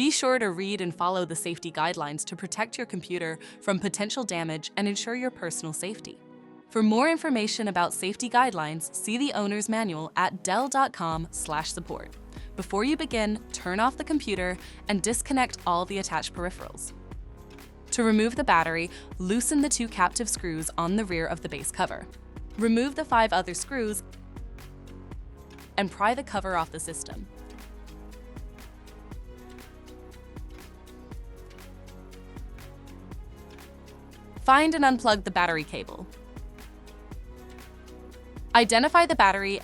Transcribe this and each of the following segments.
Be sure to read and follow the safety guidelines to protect your computer from potential damage and ensure your personal safety. For more information about safety guidelines, see the owner's manual at dell.com/support. Before you begin, turn off the computer and disconnect all the attached peripherals. To remove the battery, loosen the 2 captive screws on the rear of the base cover. Remove the 5 other screws and pry the cover off the system. Find and unplug the battery cable. Identify the battery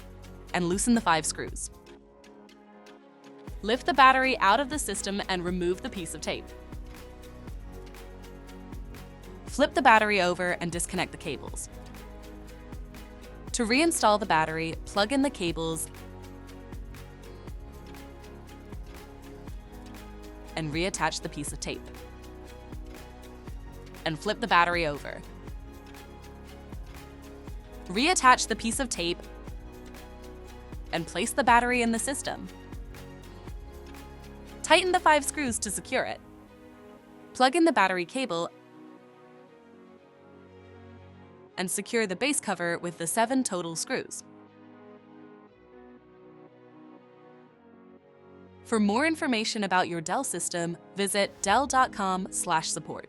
and loosen the 5 screws. Lift the battery out of the system and remove the piece of tape. Flip the battery over and disconnect the cables. To reinstall the battery, plug in the cables and reattach the piece of tape. And flip the battery over. Reattach the piece of tape and place the battery in the system. Tighten the 5 screws to secure it. Plug in the battery cable and secure the base cover with the 7 total screws. For more information about your Dell system, visit dell.com/support.